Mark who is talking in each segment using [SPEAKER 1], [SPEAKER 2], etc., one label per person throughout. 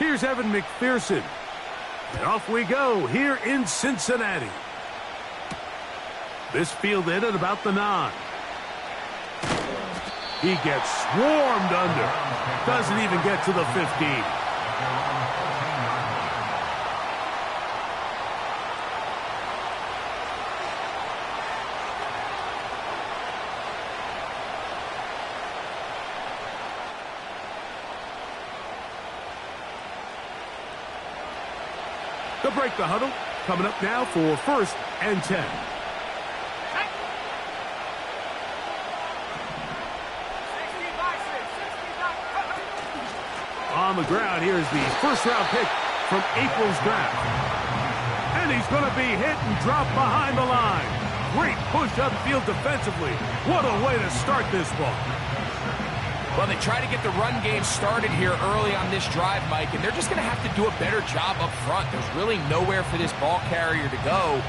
[SPEAKER 1] Here's Evan McPherson. And off we go here in Cincinnati. This fielded at about the 9. He gets swarmed under. Doesn't even get to the 15. They'll break the huddle. Coming up now for 1st and 10. On the ground, here's the first-round pick from April's draft. And he's going to be hit and dropped behind the line. Great push upfield defensively. What a way to start this ball.
[SPEAKER 2] Well, they try to get the run game started here early on this drive, Mike, and they're just going to have to do a better job up front. There's really nowhere for this ball carrier to go.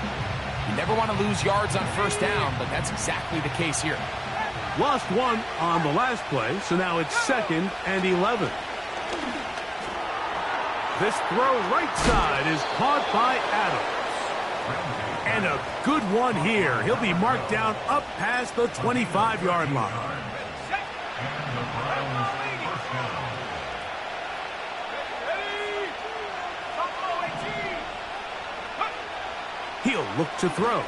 [SPEAKER 2] You never want to lose yards on 1st down, but that's exactly the case here.
[SPEAKER 1] Lost 1 on the last play, so now it's 2nd and 11. This throw right side is caught by Adams. And a good one here. He'll be marked down up past the 25-yard line. He'll look to throw. And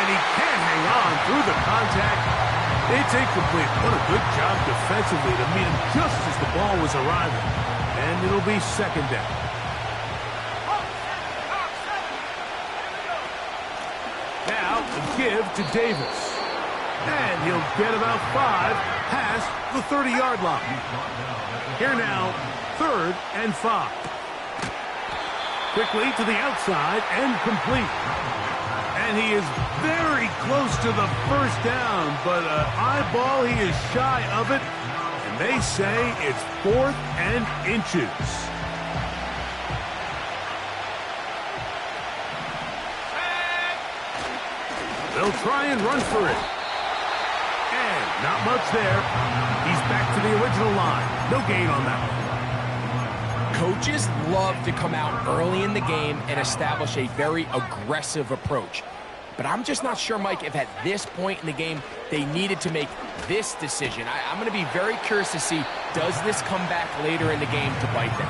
[SPEAKER 1] he can't hang on through the contact. It's incomplete. What a good job defensively to meet him just as the ball was arriving. And it'll be 2nd down. Now, a give to Davis. And he'll get about 5 past the 30-yard line. Here now, 3rd and 5. Quickly to the outside and complete. And he is very close to the 1st down, but eyeball, he is shy of it. And they say it's 4th and inches. They'll try and run for it. And not much there. He's back to the original line. No gain on that one.
[SPEAKER 2] Coaches love to come out early in the game and establish a very aggressive approach. But I'm just not sure, Mike, if at this point in the game they needed to make this decision. I'm going to be very curious to see, does this come back later in the game to bite them?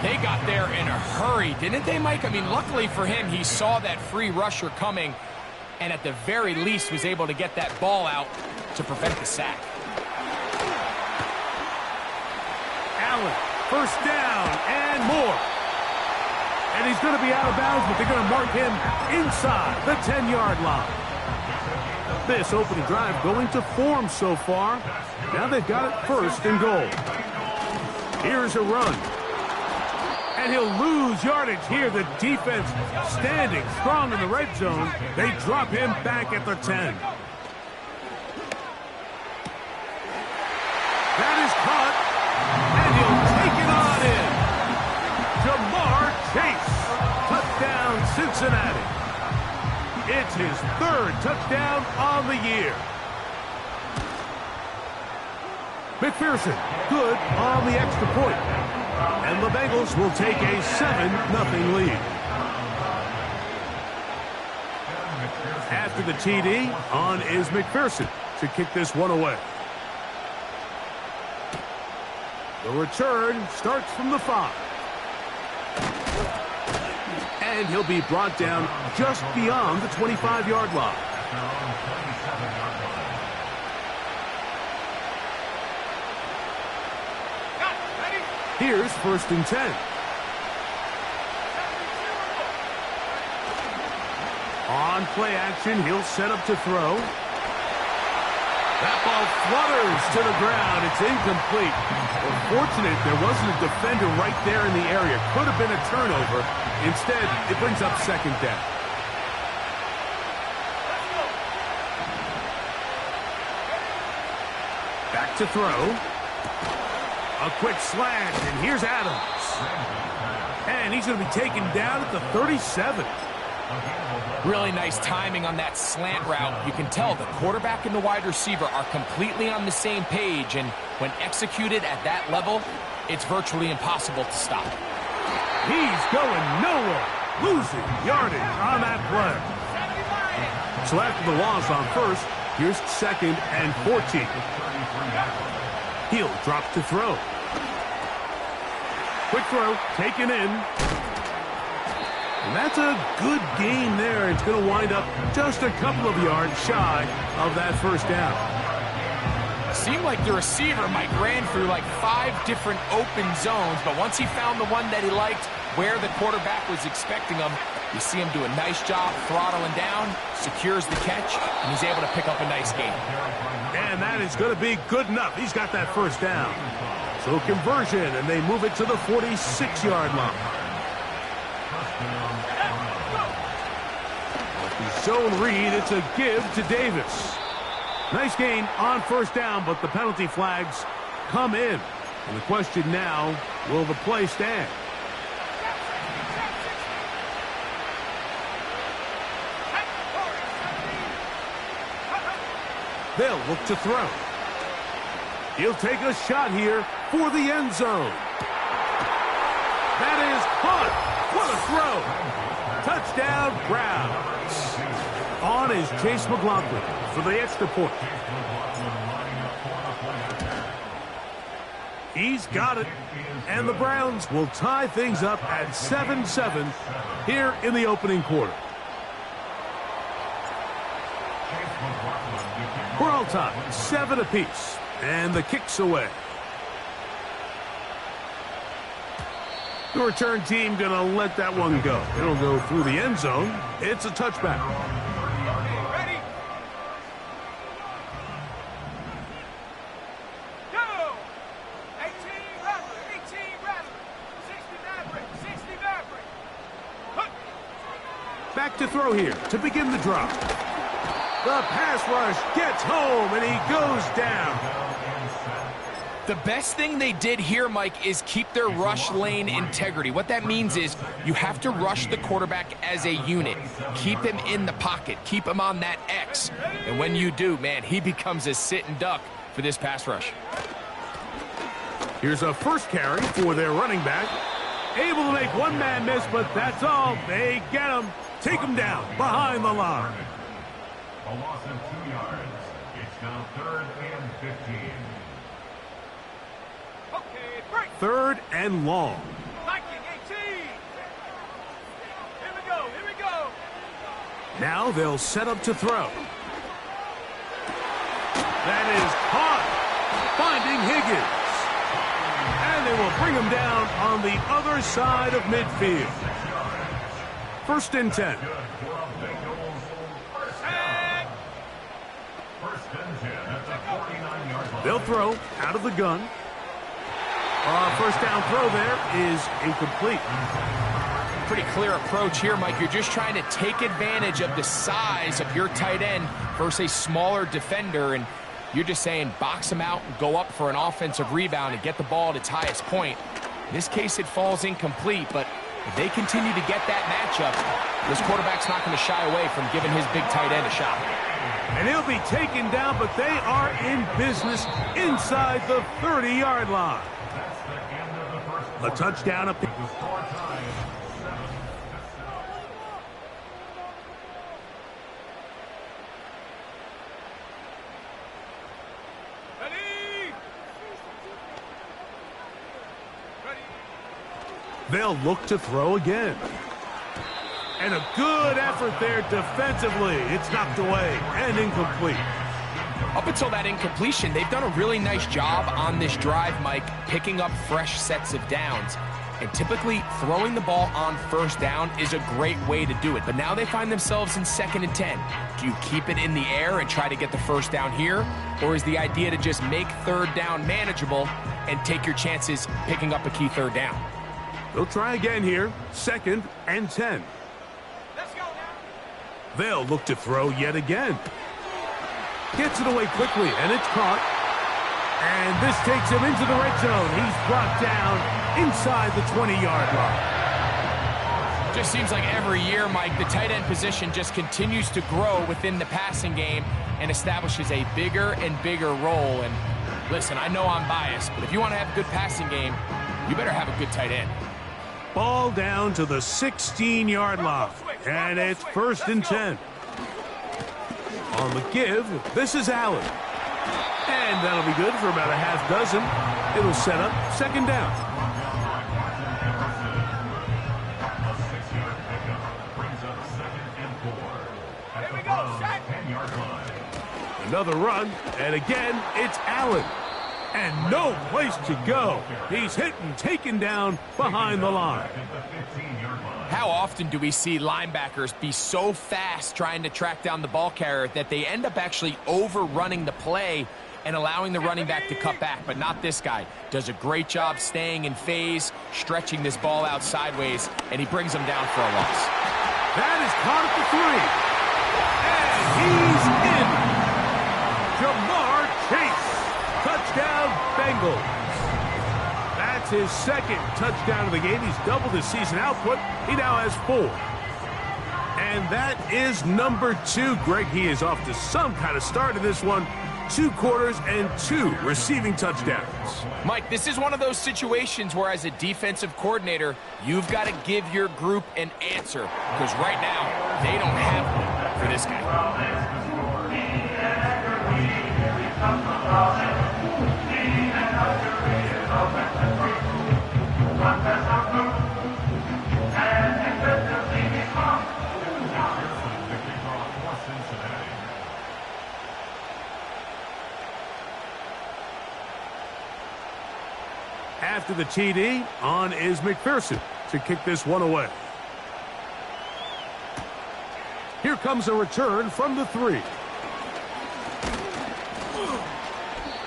[SPEAKER 2] They got there in a hurry, didn't they, Mike? I mean, luckily for him, he saw that free rusher coming and at the very least was able to get that ball out to prevent the sack.
[SPEAKER 1] Allen. 1st down and more. And he's going to be out of bounds, but they're going to mark him inside the 10-yard line. This opening drive going to form so far. Now they've got it 1st and goal. Here's a run. And he'll lose yardage here. The defense standing strong in the red zone. They drop him back at the 10. That is caught. And he'll take it on in. Jamar Chase. Touchdown, Cincinnati. It's his 3rd touchdown on the year. McPherson, good on the extra point. And the Bengals will take a 7-0 lead. After the TD, on is McPherson to kick this one away. The return starts from the 5. And he'll be brought down just beyond the 25-yard line. Here's 1st and 10. On play action, he'll set up to throw. That ball flutters to the ground. It's incomplete. Unfortunate there wasn't a defender right there in the area. Could have been a turnover. Instead, it brings up 2nd down. Back to throw. A quick slant, and here's Adams. And he's going to be taken down at the 37.
[SPEAKER 2] Really nice timing on that slant route. You can tell the quarterback and the wide receiver are completely on the same page, and When executed at that level, it's virtually impossible to stop.
[SPEAKER 1] He's going nowhere. Losing yardage on that play. So after the loss on first, here's 2nd and 14. He'll drop to throw. Quick throw, taken in. And that's a good gain there. It's going to wind up just a couple of yards shy of that first down.
[SPEAKER 2] Seemed like the receiver, Mike, ran through like 5 different open zones, but once he found the one that he liked, where the quarterback was expecting him, you see him do a nice job throttling down, secures the catch, and he's able to pick up a nice gain.
[SPEAKER 1] And that is going to be good enough. He's got that first down. So conversion, and they move it to the 46-yard line. Zone read, it's a give to Davis. Nice gain on first down, but the penalty flags come in. And the question now, will the play stand? They'll look to throw. He'll take a shot here for the end zone. That is caught. What a throw. Touchdown, Browns. On is Chase McLaughlin for the extra point. He's got it. And the Browns will tie things up at 7-7 here in the opening quarter. We're all tied, 7 apiece. And the kick's away. The return team going to let that one go. It'll go through the end zone. It's a touchback.
[SPEAKER 3] Ready? Go! 18 Rattler, 18 Rattler, 60 Maverick, 60 Maverick.
[SPEAKER 1] Back to throw here to begin the drop. The pass rush gets home, and he goes down.
[SPEAKER 2] The best thing they did here, Mike, is keep their rush lane integrity. What that means is you have to rush the quarterback as a unit. Keep him in the pocket. Keep him on that X. And when you do, man, he becomes a sitting duck for this pass rush.
[SPEAKER 1] Here's a first carry for their running back. Able to make one man miss, but that's all. They get him. Take him down behind the line.
[SPEAKER 4] A loss of 2 yards. It's now 3rd and 15.
[SPEAKER 3] Okay, break.
[SPEAKER 1] 3rd and long.
[SPEAKER 3] Viking 18. Here we go.
[SPEAKER 1] Now they'll set up to throw. That is caught. Finding Higgins. And they will bring him down on the other side of midfield. 1st and 10. They'll throw out of the gun. First down throw there is incomplete.
[SPEAKER 2] Pretty clear approach here, Mike. You're just trying to take advantage of the size of your tight end versus a smaller defender, and you're just saying box him out and go up for an offensive rebound and get the ball at its highest point. In this case, it falls incomplete, but if they continue to get that matchup, this quarterback's not going to shy away from giving his big tight end a shot.
[SPEAKER 1] And he'll be taken down, but they are in business inside the 30-yard line. A touchdown up. They'll look to throw again. And a good effort there defensively. It's knocked away and incomplete.
[SPEAKER 2] Up until that incompletion, they've done a really nice job on this drive, Mike, picking up fresh sets of downs. And typically, throwing the ball on first down is a great way to do it. But now they find themselves in 2nd and 10. Do you keep it in the air and try to get the first down here? Or is the idea to just make 3rd down manageable and take your chances picking up a key 3rd down?
[SPEAKER 1] They'll try again here. 2nd and 10.
[SPEAKER 3] Let's go now.
[SPEAKER 1] They'll look to throw yet again. Gets it away quickly, and it's caught. And this takes him into the red zone. He's brought down inside the 20-yard line.
[SPEAKER 2] Just seems like every year, Mike, the tight end position just continues to grow within the passing game and establishes a bigger and bigger role. And Listen, I know I'm biased, but if you want to have a good passing game, you better have a good tight end.
[SPEAKER 1] Ball down to the 16-yard line, and it's 1st and 10. On the give, this is Allen. And that'll be good for about a half dozen. It'll set up 2nd down.
[SPEAKER 4] A 6-yard pickup brings up 2nd and 4 at the Browns' 10-yard line.
[SPEAKER 1] Another run, and again, it's Allen. And no place to go. He's hit and taken down behind the line.
[SPEAKER 2] How often do we see linebackers be so fast trying to track down the ball carrier that they end up actually overrunning the play and allowing the running back to cut back? But not this guy. Does a great job staying in phase, stretching this ball out sideways, and he brings him down for a loss.
[SPEAKER 1] That is caught at the 3. And he's in. Jamar Chase. Touchdown, Bengals. That's his 2nd touchdown of the game. He's doubled his season output. He now has 4. And that is number 2. Greg, he is off to some kind of start in this one. 2 quarters and 2 receiving touchdowns.
[SPEAKER 2] Mike, this is one of those situations where as a defensive coordinator, you've got to give your group an answer. Because right now, they don't have one for this guy.
[SPEAKER 1] After the TD, on is McPherson to kick this one away. Here comes a return from the 3.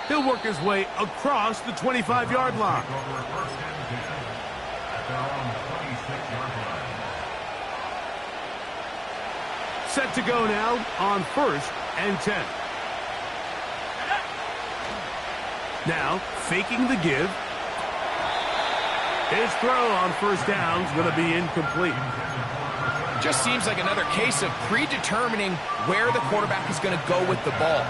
[SPEAKER 1] He'll work his way across the 25-yard line. Set to go now on 1st and 10. Now, faking the give. His throw on 1st down is going to be incomplete.
[SPEAKER 2] Just seems like another case of predetermining where the quarterback is going to go with the ball.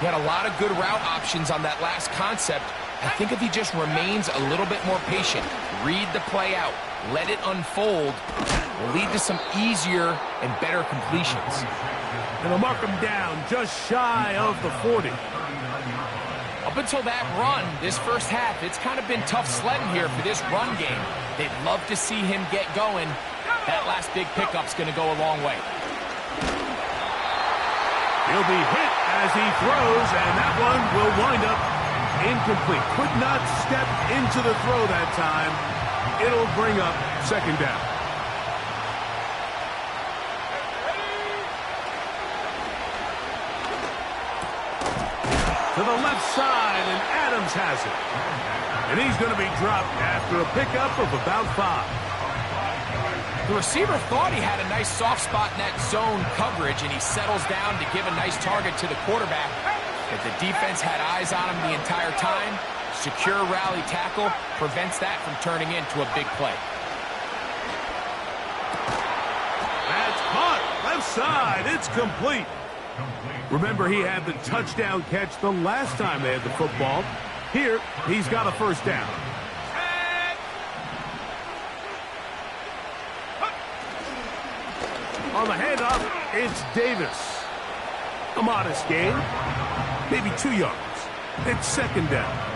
[SPEAKER 2] He had a lot of good route options on that last concept. I think if he just remains a little bit more patient, read the play out, let it unfold, will lead to some easier and better completions.
[SPEAKER 1] And they'll mark him down just shy of the 40.
[SPEAKER 2] Up until that run, this first half, it's kind of been tough sledding here for this run game. They'd love to see him get going. That last big pickup's going to go a long way.
[SPEAKER 1] He'll be hit as he throws, and that one will wind up incomplete. Could not step into the throw that time. It'll bring up 2nd down. To the left side, and Adams has it. And he's going to be dropped after a pickup of about 5.
[SPEAKER 2] The receiver thought he had a nice soft spot in that zone coverage, and he settles down to give a nice target to the quarterback. But the defense had eyes on him the entire time. Secure rally tackle prevents that from turning into a big play.
[SPEAKER 1] That's caught. Left side. It's complete. Remember, he had the touchdown catch the last time they had the football. Here, he's got a 1st down. On the handoff, it's Davis. A modest gain, maybe 2 yards. It's 2nd down.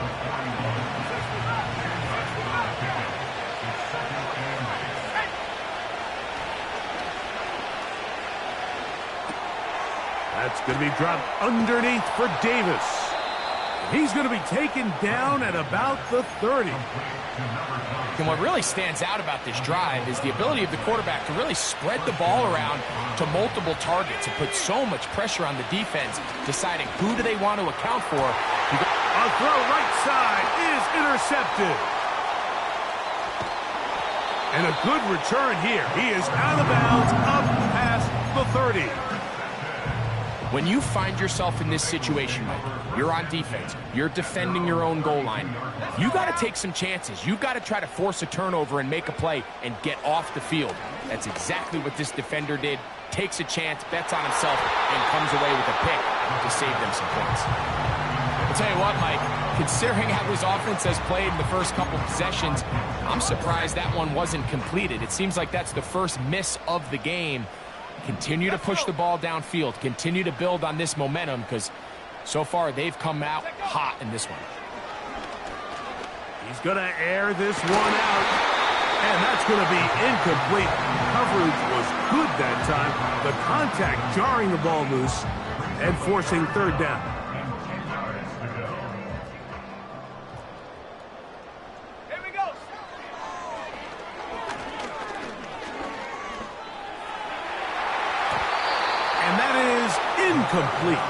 [SPEAKER 1] That's going to be dropped underneath for Davis. He's going to be taken down at about the 30.
[SPEAKER 2] And what really stands out about this drive is the ability of the quarterback to really spread the ball around to multiple targets and put so much pressure on the defense, deciding who do they want to account for.
[SPEAKER 1] A throw right side is intercepted. And a good return here. He is out of bounds up past the 30.
[SPEAKER 2] When you find yourself in this situation, Mike, you're on defense, you're defending your own goal line, you got to take some chances. You got to try to force a turnover and make a play and get off the field. That's exactly what this defender did. Takes a chance, bets on himself, and comes away with a pick to save them some points. I'll tell you what, Mike, Considering how his offense has played in the first couple possessions, I'm surprised that one wasn't completed. It seems like that's the first miss of the game. Continue to push the ball downfield. Continue to build on this momentum because so far they've come out hot in this one.
[SPEAKER 1] He's going to air this one out, and that's going to be incomplete. Coverage was good that time. The contact jarring the ball loose and forcing third down.
[SPEAKER 3] Here we go.
[SPEAKER 1] And that is incomplete.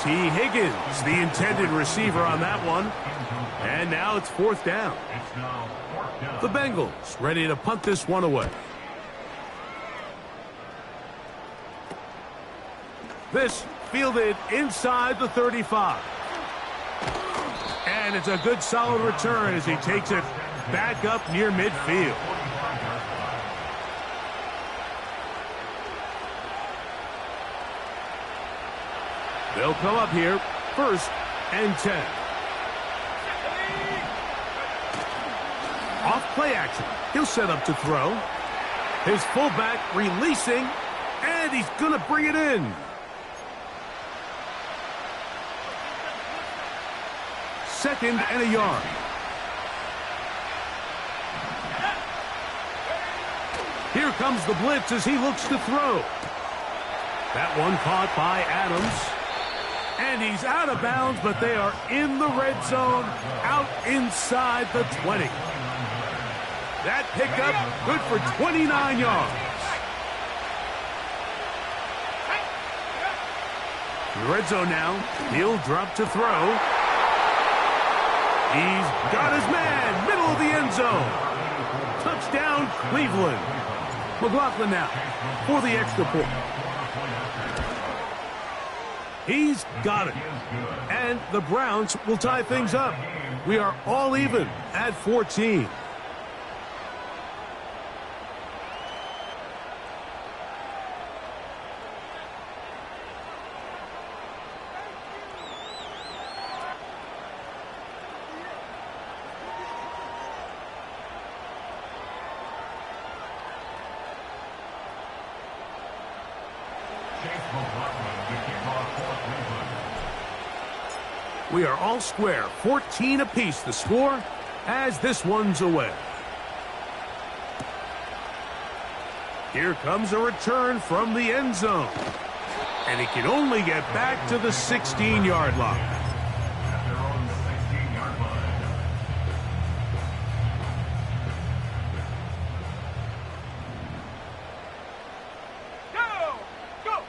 [SPEAKER 1] T. Higgins, the intended receiver on that one. And now it's fourth down. The Bengals ready to punt this one away. This fielded inside the 35. And it's a good solid return as he takes it back up near midfield. They'll come up here, 1st and 10. Off play action. He'll set up to throw. His fullback releasing, and he's going to bring it in. Second and a yard. Here comes the blitz as he looks to throw. That one caught by Adams. And he's out of bounds, but they are in the red zone, out inside the 20. That pickup, good for 29 yards. In the red zone now, he'll drop to throw. He's got his man, middle of the end zone. Touchdown, Cleveland. McLaughlin now for the extra point. He's got it. And the Browns will tie things up. We are all even at 14. We are all square, 14 apiece the score as this one's away. Here comes a return from the end zone. And he can only get back to the 16-yard line.
[SPEAKER 3] Go!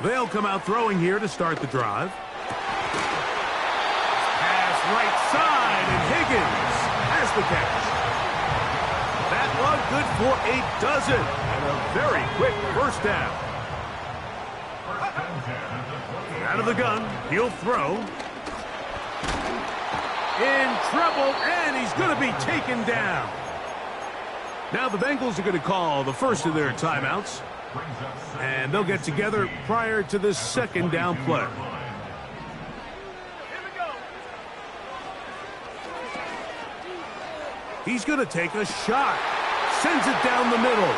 [SPEAKER 1] They'll come out throwing here to start the drive. Right side, and Higgins has the catch. That one good for a dozen, and a very quick first down. Out of the gun, he'll throw. In trouble, and he's going to be taken down. Now the Bengals are going to call the first of their timeouts, and they'll get together prior to this second down play. He's going to take a shot. Sends it down the middle.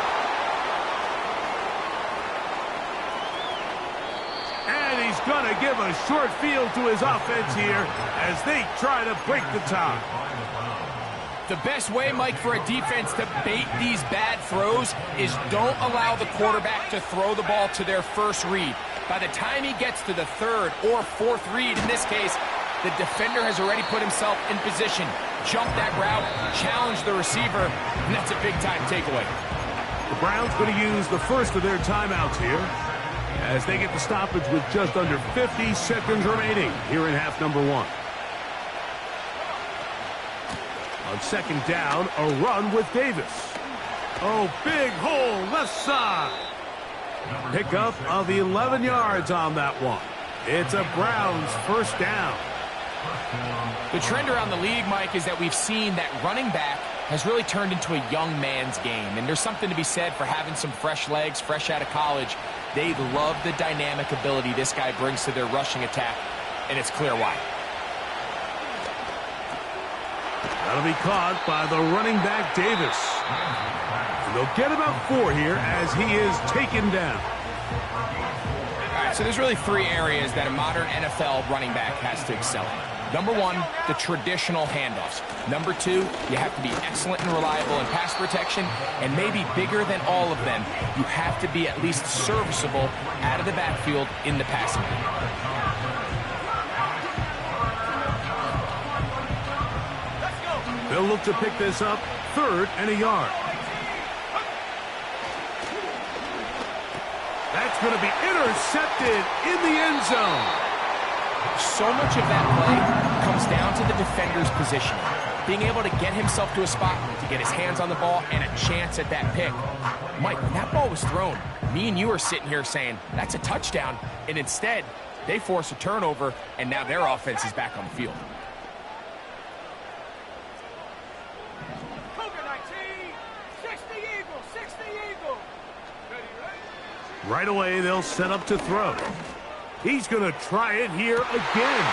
[SPEAKER 1] And he's going to give a short field to his offense here as they try to break the tie.
[SPEAKER 2] The best way, Mike, for a defense to bait these bad throws is don't allow the quarterback to throw the ball to their first read. By the time he gets to the third or fourth read, in this case, the defender has already put himself in position. Jump that route, challenge the receiver, and that's a big-time takeaway.
[SPEAKER 1] The Browns going to use the first of their timeouts here as they get the stoppage with just under 50 seconds remaining here in half number one. On second down, a run with Davis. Oh, big hole, left side. Pickup of 11 yards on that one. It's a Browns first down.
[SPEAKER 2] The trend around the league, Mike, is that we've seen that running back has really turned into a young man's game. And there's something to be said for having some fresh legs, fresh out of college. They love the dynamic ability this guy brings to their rushing attack, and it's clear why.
[SPEAKER 1] That'll be caught by the running back, Davis. And they'll get about 4 here as he is taken down.
[SPEAKER 2] All right, so there's really 3 areas that a modern NFL running back has to excel in. Number 1, the traditional handoffs. Number 2, you have to be excellent and reliable in pass protection. And maybe bigger than all of them, you have to be at least serviceable out of the backfield in the passing game.
[SPEAKER 1] They'll look to pick this up, 3rd and a yard. That's going to be intercepted in the end zone.
[SPEAKER 2] So much of that play comes down to the defender's positioning. Being able to get himself to a spot, to get his hands on the ball, and a chance at that pick. Mike, when that ball was thrown, me and you are sitting here saying, that's a touchdown. And instead, they force a turnover, and now their offense is back on the field.
[SPEAKER 1] Right away, they'll set up to throw. He's going to try it here again.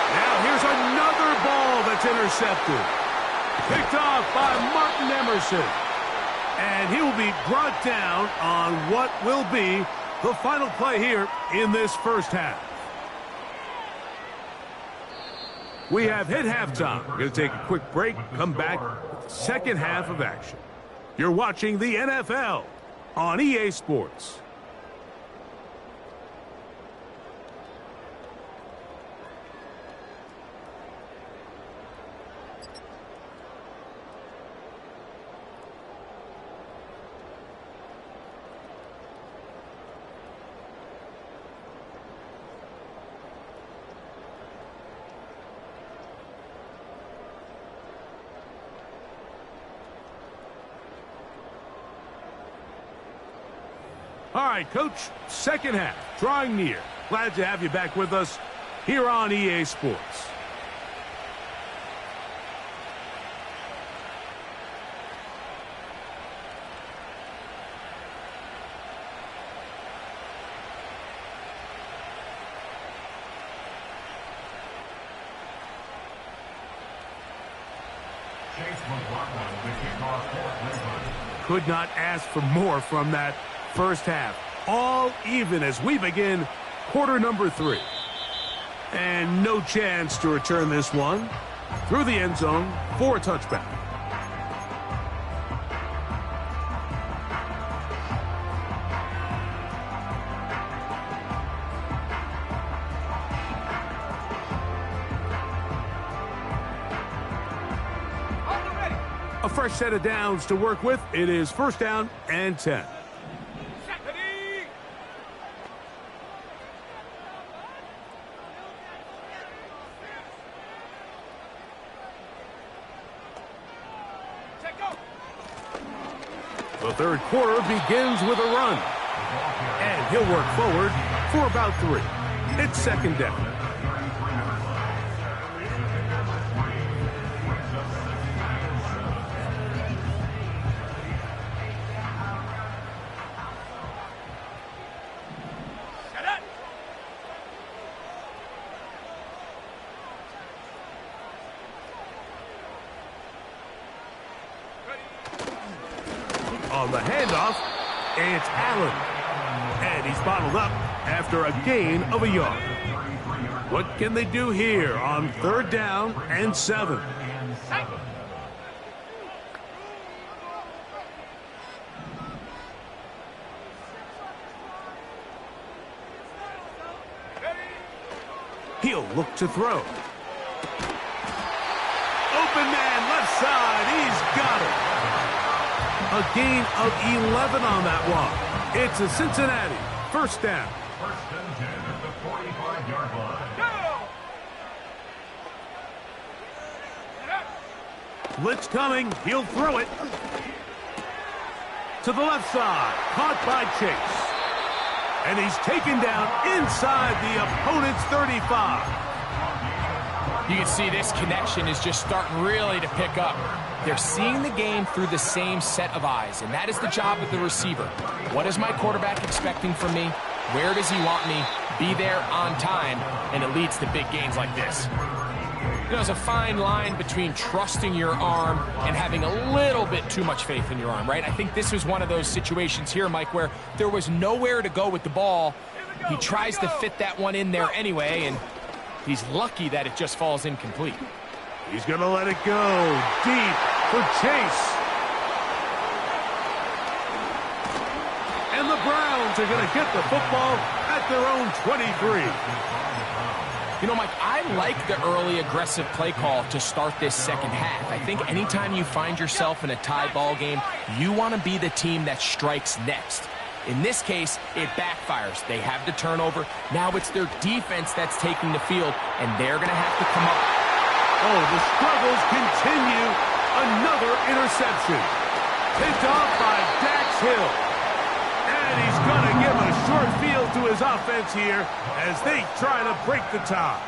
[SPEAKER 1] Now here's another ball that's intercepted. Picked off by Martin Emerson. And he will be brought down on what will be the final play here in this first half. We have hit halftime. We're going to take a quick break, come back with the second half of action. You're watching the NFL on EA Sports. All right, Coach, second half, drawing near. Glad to have you back with us here on EA Sports. Could not ask for more from that first half. All even as we begin quarter number 3. And no chance to return this one through the end zone for a touchback. A fresh set of downs to work with. It is first down and 10. The third quarter begins with a run. And he'll work forward for about 3. It's second down. On the handoff, it's Allen. And he's bottled up after a gain of a yard. What can they do here on third down and 7? He'll look to throw. Open man, left side, he's got it. A gain of 11 on that one. It's a Cincinnati first down.
[SPEAKER 4] First and 10 at the 45-yard line.
[SPEAKER 1] Blitz coming. He'll throw it to the left side. Caught by Chase. And he's taken down inside the opponent's 35.
[SPEAKER 2] You can see this connection is just starting really to pick up. They're seeing the game through the same set of eyes, and that is the job of the receiver. What is my quarterback expecting from me? Where does he want me? Be there on time, and it leads to big gains like this. there's a fine line between trusting your arm and having a little bit too much faith in your arm, right? I think this was one of those situations here, Mike, where there was nowhere to go with the ball. He tries to fit that one in there anyway, and he's lucky that it just falls incomplete.
[SPEAKER 1] He's going to let it go deep for Chase. And the Browns are going to get the football at their own 23.
[SPEAKER 2] You know, Mike, I like the early aggressive play call to start this second half. I think anytime you find yourself in a tie ball game, you want to be the team that strikes next. In this case, it backfires. They have the turnover. Now it's their defense that's taking the field, and they're going to have to come up.
[SPEAKER 1] Oh, the struggles continue. Another interception. Picked off by Dax Hill. And he's going to give a short field to his offense here as they try to break the tie.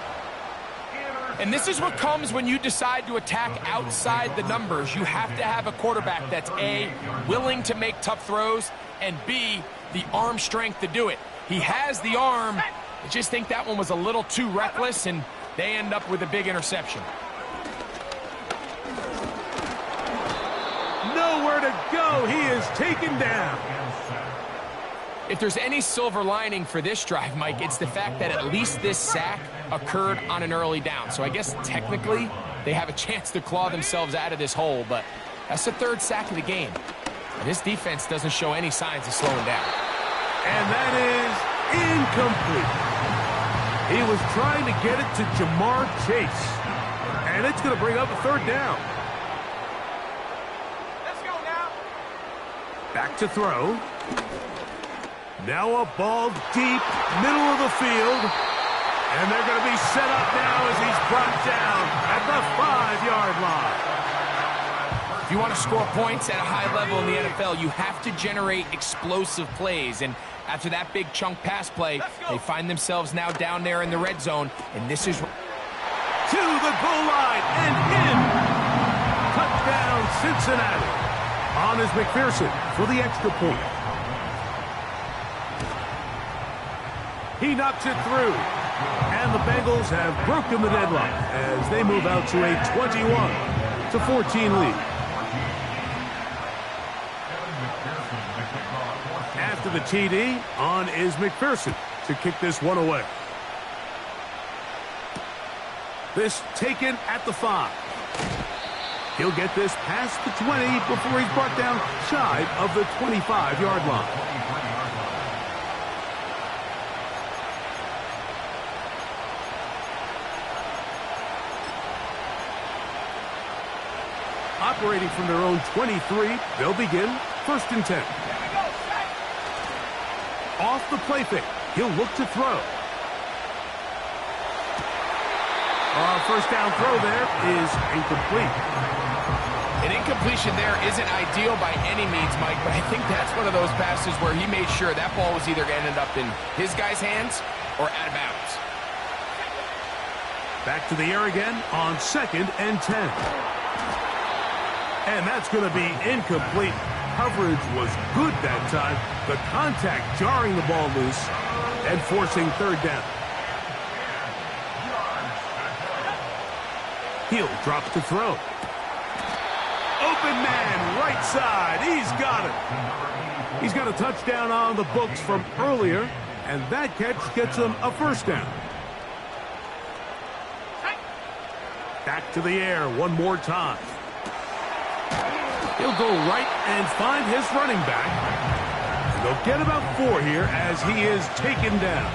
[SPEAKER 2] And this is what comes when you decide to attack outside the numbers. You have to have a quarterback that's A, willing to make tough throws, and B, the arm strength to do it. He has the arm. I just think that one was a little too reckless, and they end up with a big interception.
[SPEAKER 1] Nowhere to go. He is taken down.
[SPEAKER 2] If there's any silver lining for this drive, Mike, it's the fact that at least this sack occurred on an early down. So I guess technically they have a chance to claw themselves out of this hole, but that's the third sack of the game. And this defense doesn't show any signs of slowing down.
[SPEAKER 1] And that is incomplete. He was trying to get it to Jamar Chase. And it's going to bring up a third down.
[SPEAKER 3] Let's go now.
[SPEAKER 1] Back to throw. Now a ball deep, middle of the field. And they're going to be set up now as he's brought down at the 5-yard line.
[SPEAKER 2] If you want to score points at a high level in the NFL, you have to generate explosive plays. And after that big chunk pass play, they find themselves now down there in the red zone. And this is...
[SPEAKER 1] To the goal line and in. Touchdown, Cincinnati. On is McPherson for the extra point. He knocks it through. And the Bengals have broken the deadlock as they move out to a 21-14 lead. After the TD, on is McPherson to kick this one away. This taken at the 5. He'll get this past the 20 before he's brought down shy of the 25-yard line. Operating from their own 23, they'll begin 1st and 10. Off the play fake, he'll look to throw. First down throw there is incomplete.
[SPEAKER 2] An incompletion there isn't ideal by any means, Mike, but I think that's one of those passes where he made sure that ball was either going to end up in his guy's hands or out of bounds.
[SPEAKER 1] Back to the air again on 2nd and 10. And that's going to be incomplete. Coverage was good that time. The contact jarring the ball loose and forcing 3rd down. He'll drop to throw. Open man, right side. He's got it. He's got a touchdown on the books from earlier, and that catch gets him a 1st down. Back to the air one more time. He'll go right and find his running back. They'll get about 4 here as he is taken down.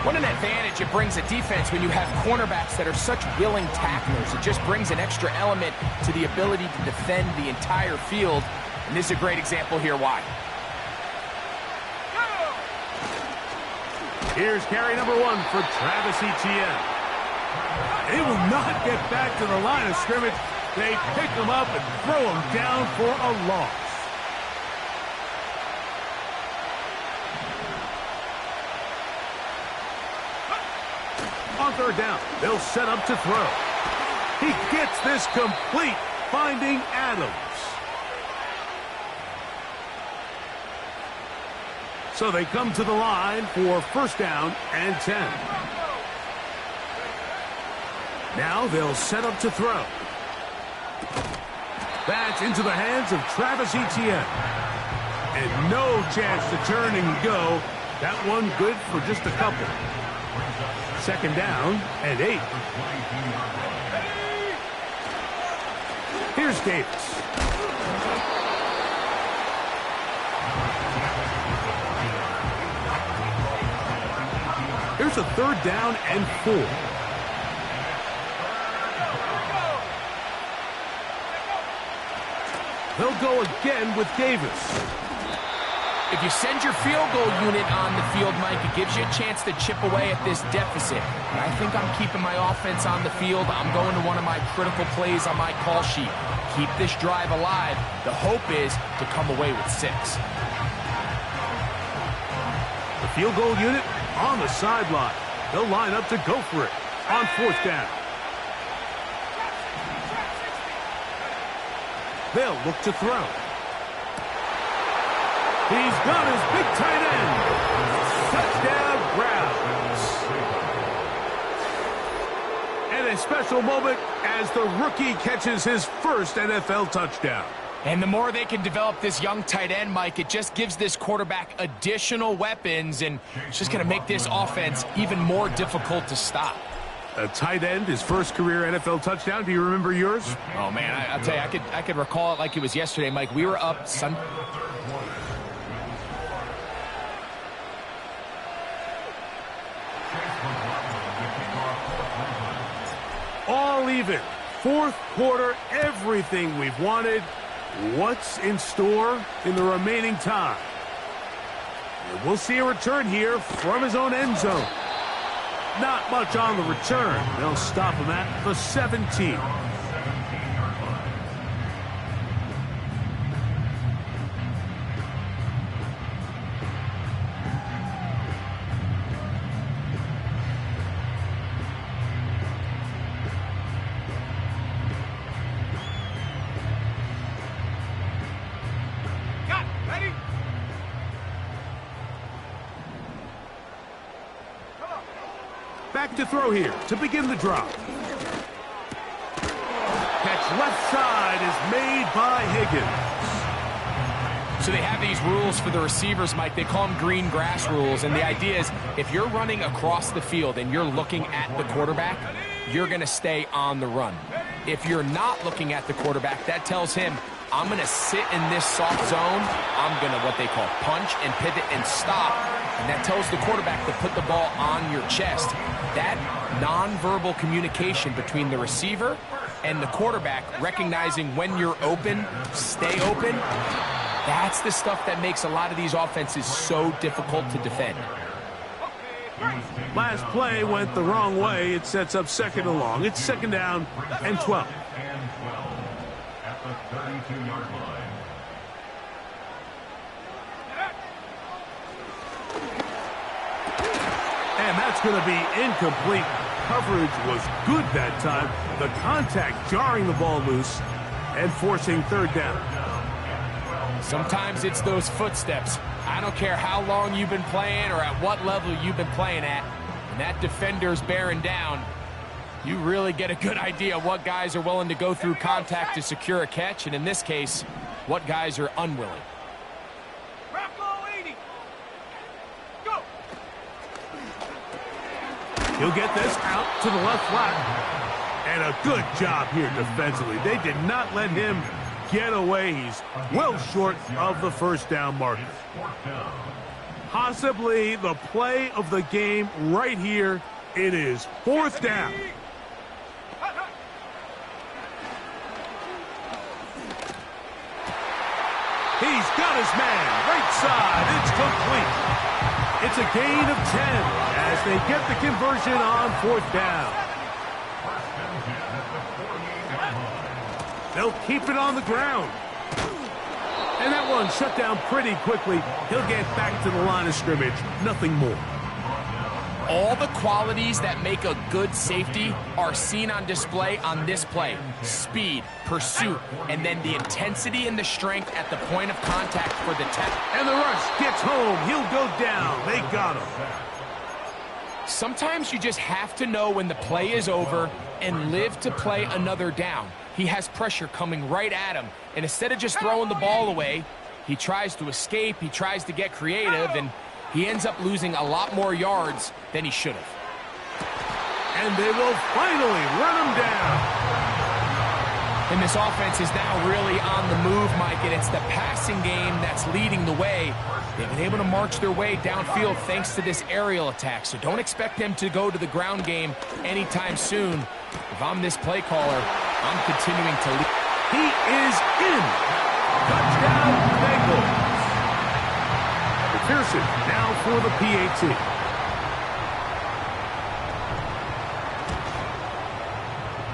[SPEAKER 2] What an advantage it brings a defense when you have cornerbacks that are such willing tacklers. It just brings an extra element to the ability to defend the entire field. And this is a great example here why.
[SPEAKER 1] Here's carry number 1 for Travis Etienne. He will not get back to the line of scrimmage. They pick him up and throw him down for a loss. On 3rd down, they'll set up to throw. He gets this complete, finding Adams. So they come to the line for 1st down and 10. Now they'll set up to throw. That's into the hands of Travis Etienne. And no chance to turn and go. That one good for just a couple. Second down and 8. Here's Davis. Here's a third down and 4. They'll go again with Davis.
[SPEAKER 2] If you send your field goal unit on the field, Mike, it gives you a chance to chip away at this deficit. But I think I'm keeping my offense on the field. I'm going to one of my critical plays on my call sheet. Keep this drive alive. The hope is to come away with 6.
[SPEAKER 1] The field goal unit on the sideline. They'll line up to go for it on 4th down. They'll look to throw. He's got his big tight end. Touchdown, Browns. And a special moment as the rookie catches his first NFL touchdown.
[SPEAKER 2] And the more they can develop this young tight end, Mike, it just gives this quarterback additional weapons, and it's just going to make this offense even more difficult to stop.
[SPEAKER 1] A tight end, his first career NFL touchdown. Do you remember yours?
[SPEAKER 2] Oh, man, I'll tell you, I could recall it like it was yesterday, Mike. We were up
[SPEAKER 1] all even. 4th quarter, everything we've wanted. What's in store in the remaining time? And we'll see a return here from his own end zone. Not much on the return. They'll stop him at the 17. Back to throw here to begin the drop. Catch left side is made by Higgins.
[SPEAKER 2] So they have these rules for the receivers, Mike. They call them green grass rules. And the idea is if you're running across the field and you're looking at the quarterback, you're going to stay on the run. If you're not looking at the quarterback, that tells him, I'm going to sit in this soft zone. I'm going to what they call punch and pivot and stop. And that tells the quarterback to put the ball on your chest. That nonverbal communication between the receiver and the quarterback, recognizing when you're open, stay open, that's the stuff that makes a lot of these offenses so difficult to defend.
[SPEAKER 1] Last play went the wrong way. It sets up 2nd and long. It's 2nd down and 12.
[SPEAKER 4] At the 32-yard line.
[SPEAKER 1] And that's going to be incomplete. Coverage was good that time. The contact jarring the ball loose and forcing 3rd down.
[SPEAKER 2] Sometimes it's those footsteps. I don't care how long you've been playing or at what level you've been playing at. And that defender's bearing down. You really get a good idea what guys are willing to go through contact to secure a catch. And in this case, what guys are unwilling.
[SPEAKER 1] He'll get this out to the left flat. And a good job here defensively. They did not let him get away. He's well short of the 1st down marker. Possibly the play of the game right here. It is 4th down. He's got his man. Right side. It's complete. It's a gain of 10 as they get the conversion on 4th down. They'll keep it on the ground. And that one shut down pretty quickly. He'll get back to the line of scrimmage. Nothing more.
[SPEAKER 2] All the qualities that make a good safety are seen on display on this play. Speed, pursuit, and then the intensity and the strength at the point of contact for the tackle.
[SPEAKER 1] And the rush gets home. He'll go down. They got him.
[SPEAKER 2] Sometimes you just have to know when the play is over and live to play another down. He has pressure coming right at him, and instead of just throwing the ball away, he tries to escape, he tries to get creative, and he ends up losing a lot more yards than he should have.
[SPEAKER 1] And they will finally run him down.
[SPEAKER 2] And this offense is now really on the move, Mike, and it's the passing game that's leading the way. They've been able to march their way downfield thanks to this aerial attack, so don't expect them to go to the ground game anytime soon. If I'm this play caller, I'm continuing to lead.
[SPEAKER 1] He is in. Touchdown, Bengals. McPherson now for the PAT.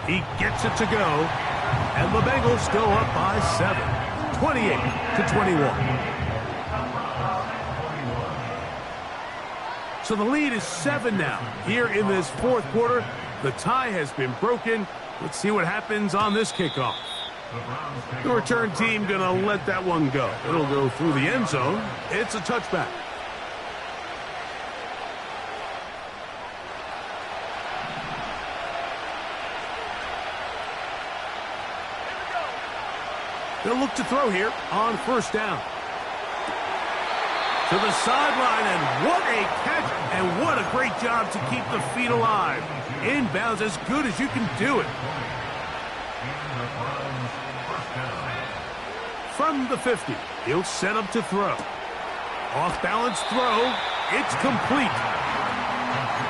[SPEAKER 1] He gets it to go, and the Bengals still up by 7, 28-21. So the lead is 7 now. Here in this fourth quarter, the tie has been broken. Let's see what happens on this kickoff. The return team going to let that one go. It'll go through the end zone. It's a touchback. They'll look to throw here on first down. To the sideline, and what a catch, and what a great job to keep the feet alive. Inbounds as good as you can do it. From the 50, he'll set up to throw. Off-balance throw, it's complete.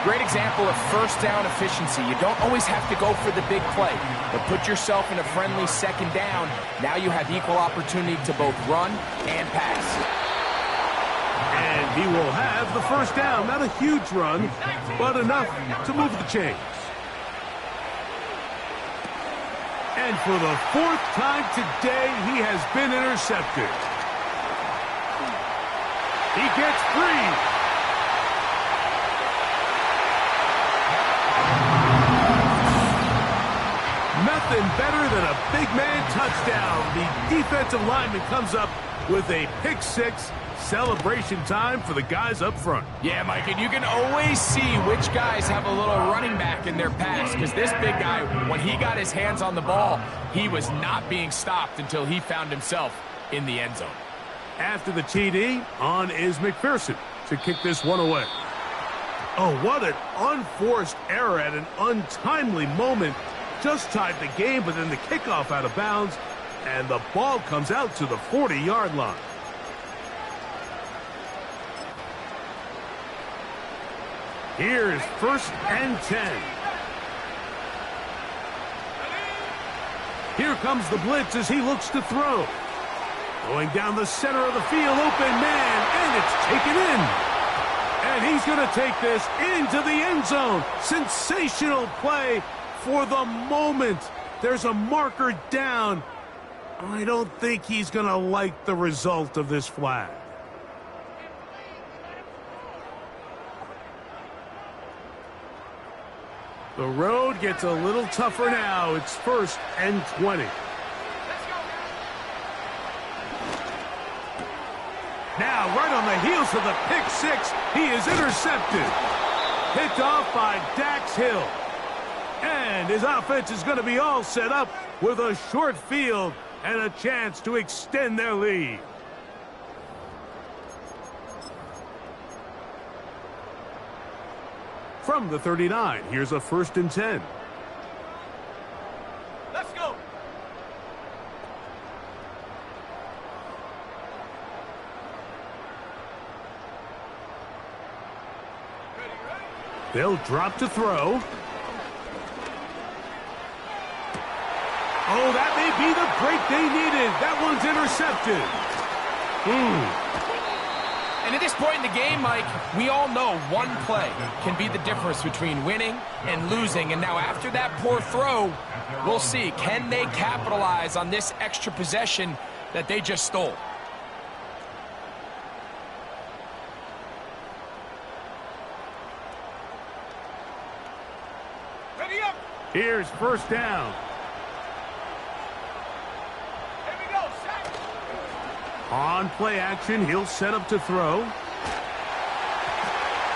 [SPEAKER 2] Great example of first down efficiency. You don't always have to go for the big play, but put yourself in a friendly second down. Now you have equal opportunity to both run and pass.
[SPEAKER 1] And he will have the first down. Not a huge run, but enough to move the chains. And for the fourth time today, he has been intercepted. He gets free. Nothing better than a big man touchdown. The defensive lineman comes up with a pick six. Celebration time for the guys up front.
[SPEAKER 2] Yeah, Mike, and you can always see which guys have a little running back in their pass, because this big guy, when he got his hands on the ball, he was not being stopped until he found himself in the end zone.
[SPEAKER 1] After the TD, on is McPherson to kick this one away. Oh, what an unforced error at an untimely moment. Just tied the game, but then the kickoff out of bounds, and the ball comes out to the 40-yard line. Here's first and 10. Here comes the blitz as he looks to throw. Going down the center of the field, open man, and it's taken in. And he's going to take this into the end zone. Sensational play for the moment. There's a marker down. I don't think he's going to like the result of this flag. The road gets a little tougher now. It's first and 20. Now, right on the heels of the pick six, he is intercepted. Picked off by Dax Hill. And his offense is going to be all set up with a short field and a chance to extend their lead. From the 39, here's a first and 10.
[SPEAKER 3] Let's go.
[SPEAKER 1] They'll drop to throw. Oh, that may be the break they needed. That one's intercepted.
[SPEAKER 2] And at this point in the game, Mike, we all know one play can be the difference between winning and losing. And now after that poor throw, we'll see. Can they capitalize on this extra possession that they just stole?
[SPEAKER 3] Ready up.
[SPEAKER 1] Here's first down.
[SPEAKER 3] Here we go. Set.
[SPEAKER 1] On play action, he'll set up to throw.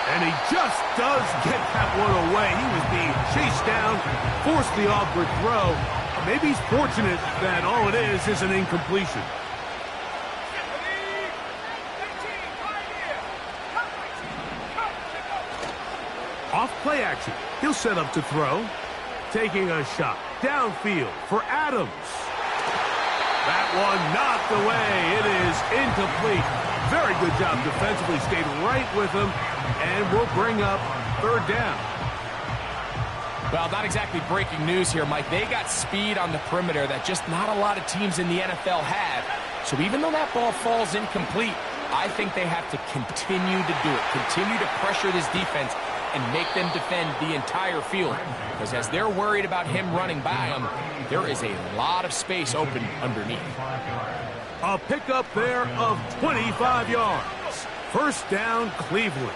[SPEAKER 1] And he just does get that one away. He was being chased down, forced the awkward throw. Maybe he's fortunate that all it is an incompletion. Off play action. He'll set up to throw. Taking a shot downfield for Adams. That one knocked away. It is incomplete. Very good job defensively. Stayed right with him. And will bring up third down.
[SPEAKER 2] Well, not exactly breaking news here, Mike. They got speed on the perimeter that just not a lot of teams in the NFL have. So even though that ball falls incomplete, I think they have to continue to do it. Continue to pressure this defense and make them defend the entire field. Because as they're worried about him running by them, there is a lot of space open underneath.
[SPEAKER 1] A pickup there of 25 yards. First down, Cleveland.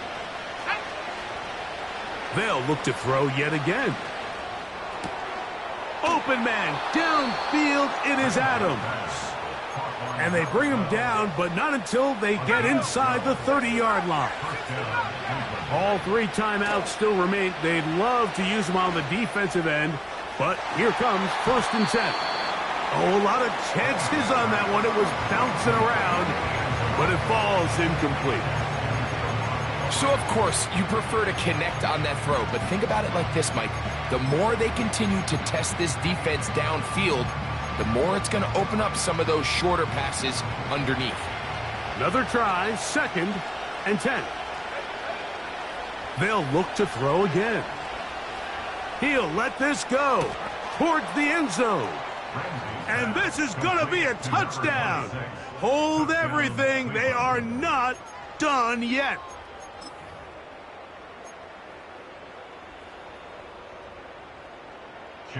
[SPEAKER 1] They'll look to throw yet again. Open man, downfield, it is Adams. And they bring him down, but not until they get inside the 30-yard line. All three timeouts still remain. They'd love to use them on the defensive end, but here comes 1st and 10. Oh, a lot of chances on that one. It was bouncing around, but it falls incomplete.
[SPEAKER 2] So, of course, you prefer to connect on that throw, but think about it like this, Mike. The more they continue to test this defense downfield, the more it's going to open up some of those shorter passes underneath.
[SPEAKER 1] Another try, 2nd and 10. They'll look to throw again. He'll let this go towards the end zone. And this is going to be a touchdown. Hold everything. They are not done yet.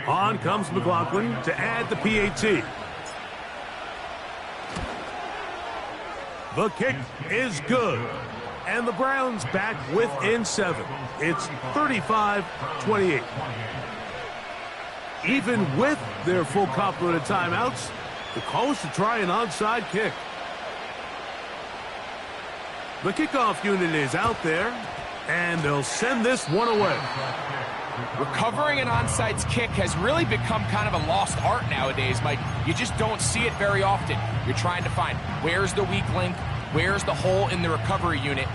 [SPEAKER 1] On comes McLaughlin to add the PAT. The kick is good. And the Browns back within 7. It's 35-28. Even with their full complement of timeouts, the call is to try an onside kick. The kickoff unit is out there, and they'll send this one away.
[SPEAKER 2] Recovering an onside kick has really become kind of a lost art nowadays, Mike. You just don't see it very often. You're trying to find where's the weak link, where's the hole in the recovery unit.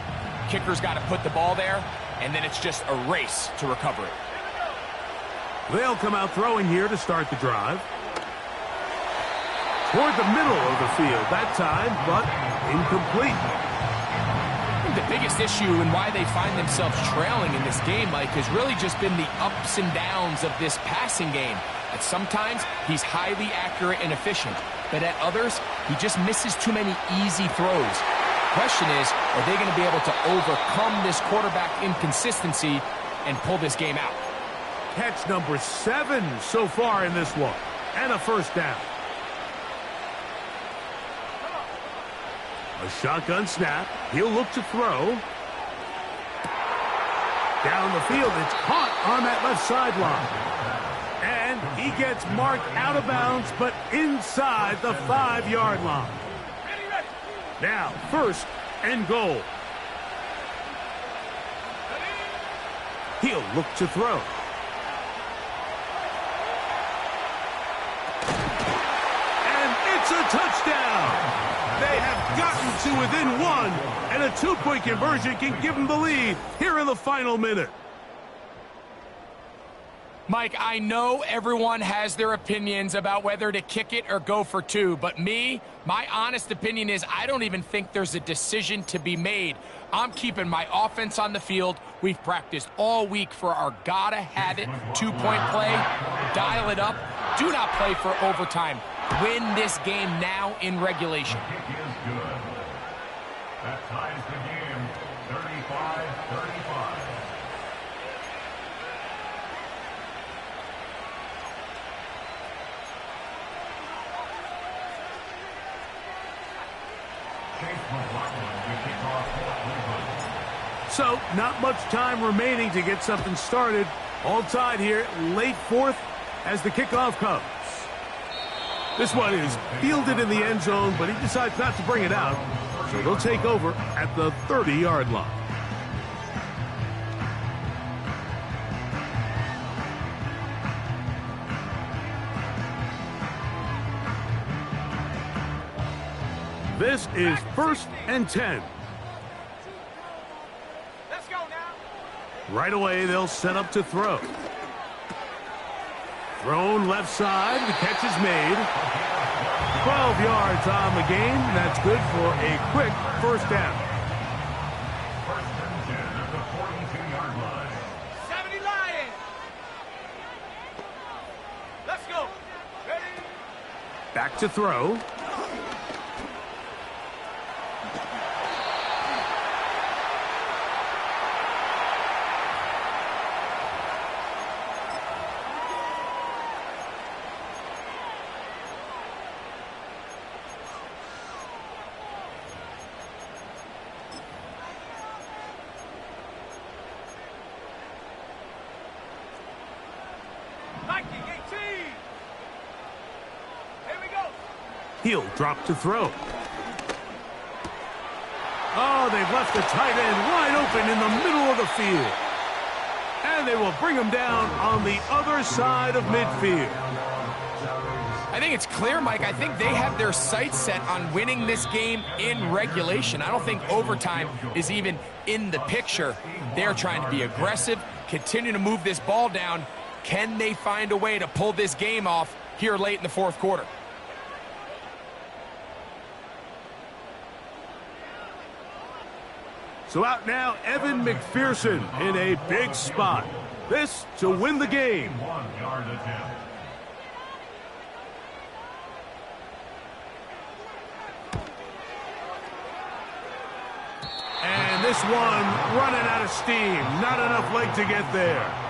[SPEAKER 2] Kicker's got to put the ball there, and then it's just a race to recover it.
[SPEAKER 1] They'll come out throwing here to start the drive. Toward the middle of the field that time, but incomplete.
[SPEAKER 2] The biggest issue and why they find themselves trailing in this game, Mike, has really just been the ups and downs of this passing game. At sometimes, he's highly accurate and efficient, but at others, he just misses too many easy throws. Question is, are they going to be able to overcome this quarterback inconsistency and pull this game out?
[SPEAKER 1] Catch number 7 so far in this one, and a first down. A shotgun snap. He'll look to throw. Down the field, it's caught on that left sideline. And he gets marked out of bounds, but inside the 5-yard line. Now, 1st and goal. He'll look to throw. And it's a touchdown. They have gotten to within 1, and a 2-point conversion can give them the lead here in the final minute.
[SPEAKER 2] Mike, I know everyone has their opinions about whether to kick it or go for 2, but my honest opinion is I don't even think there's a decision to be made. I'm keeping my offense on the field. We've practiced all week for our gotta-have-it 2-point play. Dial it up. Do not play for overtime. Win this game now in regulation.
[SPEAKER 4] That ties the game, 35-35.
[SPEAKER 1] So, not much time remaining to get something started. All tied here, late 4th as the kickoff comes. This one is fielded in the end zone, but he decides not to bring it out. So they'll take over at the 30-yard line. This is 1st and 10.
[SPEAKER 3] Let's go now.
[SPEAKER 1] Right away, they'll set up to throw. Thrown left side. The catch is made. 12 yards on the game. That's good for a quick first down.
[SPEAKER 4] 1st and 10 at the 42-yard line.
[SPEAKER 3] 70 Lions. Let's go. Ready?
[SPEAKER 1] Back to throw.
[SPEAKER 3] Viking 18. Here we go.
[SPEAKER 1] He'll drop to throw. Oh, they've left the tight end wide open in the middle of the field. And they will bring him down on the other side of midfield.
[SPEAKER 2] I think it's clear, Mike. I think they have their sights set on winning this game in regulation. I don't think overtime is even in the picture. They're trying to be aggressive, continue to move this ball down. Can they find a way to pull this game off here late in the 4th quarter?
[SPEAKER 1] So out now, Evan McPherson in a big spot. This to win the game.
[SPEAKER 4] 1-yard attempt.
[SPEAKER 1] And this one running out of steam. Not enough leg to get there.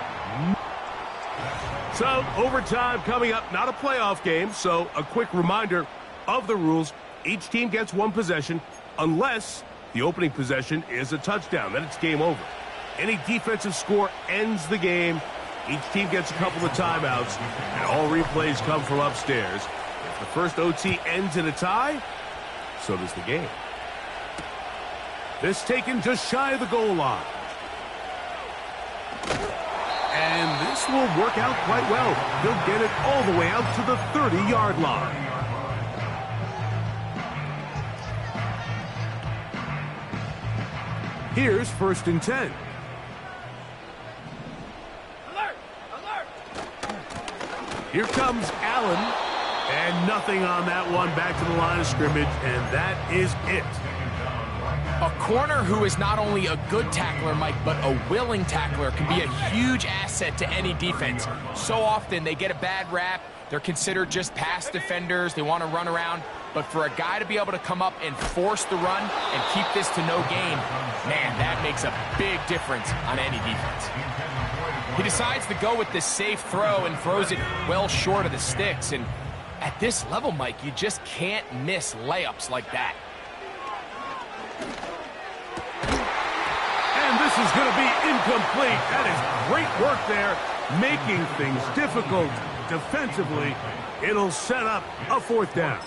[SPEAKER 1] So overtime coming up. Not a playoff game, so a quick reminder of the rules. Each team gets one possession unless the opening possession is a touchdown. Then it's game over. Any defensive score ends the game. Each team gets a couple of timeouts, and all replays come from upstairs. If the first OT ends in a tie, so does the game. This taken just shy of the goal line. And this will work out quite well. He'll get it all the way out to the 30-yard line. Here's 1st and 10.
[SPEAKER 3] Alert! Alert!
[SPEAKER 1] Here comes Allen. And nothing on that one. Back to the line of scrimmage, and that is it.
[SPEAKER 2] A corner who is not only a good tackler, Mike, but a willing tackler can be a huge asset to any defense. So often they get a bad rap. They're considered just pass defenders. They want to run around. But for a guy to be able to come up and force the run and keep this to no gain, man, that makes a big difference on any defense. He decides to go with the safe throw and throws it well short of the sticks. And at this level, Mike, you just can't miss layups like that.
[SPEAKER 1] And this is going to be incomplete. That is great work there, making things difficult defensively. It'll set up a 4th down.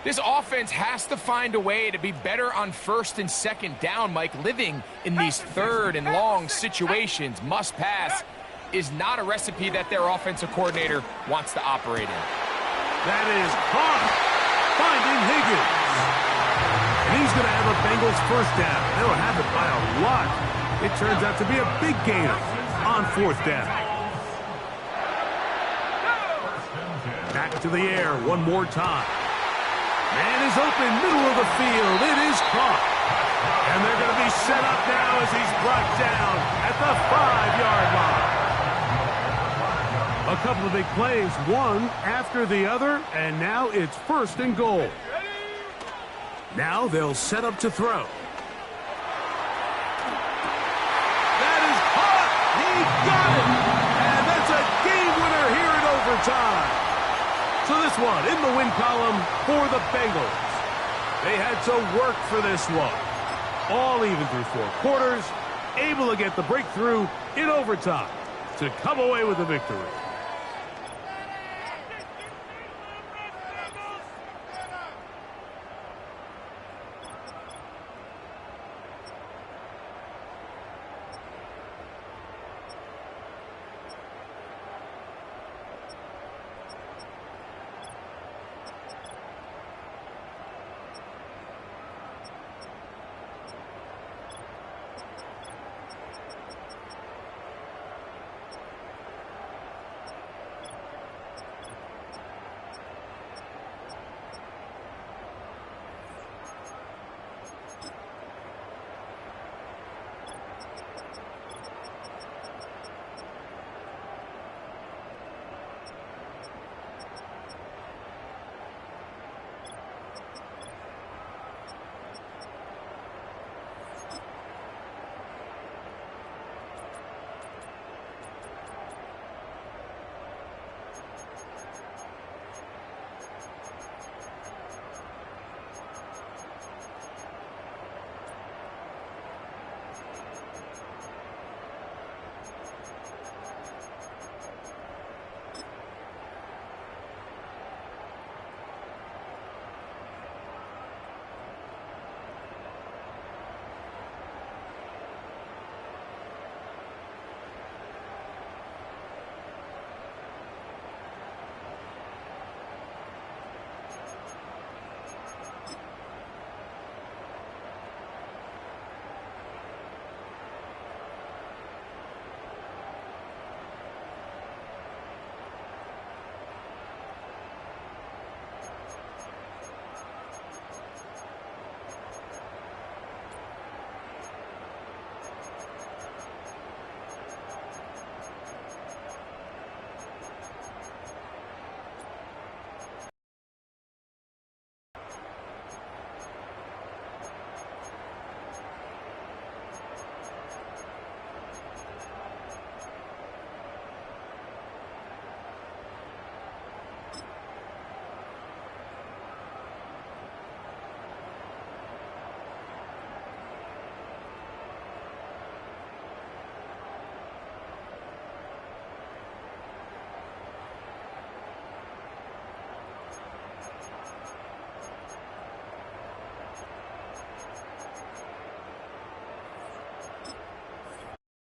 [SPEAKER 2] This offense has to find a way to be better on 1st and 2nd down, Mike. Living in these 3rd and long situations, must pass, is not a recipe that their offensive coordinator wants to operate in.
[SPEAKER 1] That is caught. Finding Higgins. And he's going to have a Bengals 1st down. They'll have it by a lot. It turns out to be a big gainer on 4th down. Back to the air one more time. Man is open, middle of the field. It is caught. And they're going to be set up now as he's brought down at the 5-yard line. A couple of big plays, one after the other, and now it's 1st and goal. Now they'll set up to throw. That is caught. He got it. And that's a game winner here in overtime. So this one in the win column for the Bengals. They had to work for this one. All even through 4 quarters, able to get the breakthrough in overtime to come away with the victory.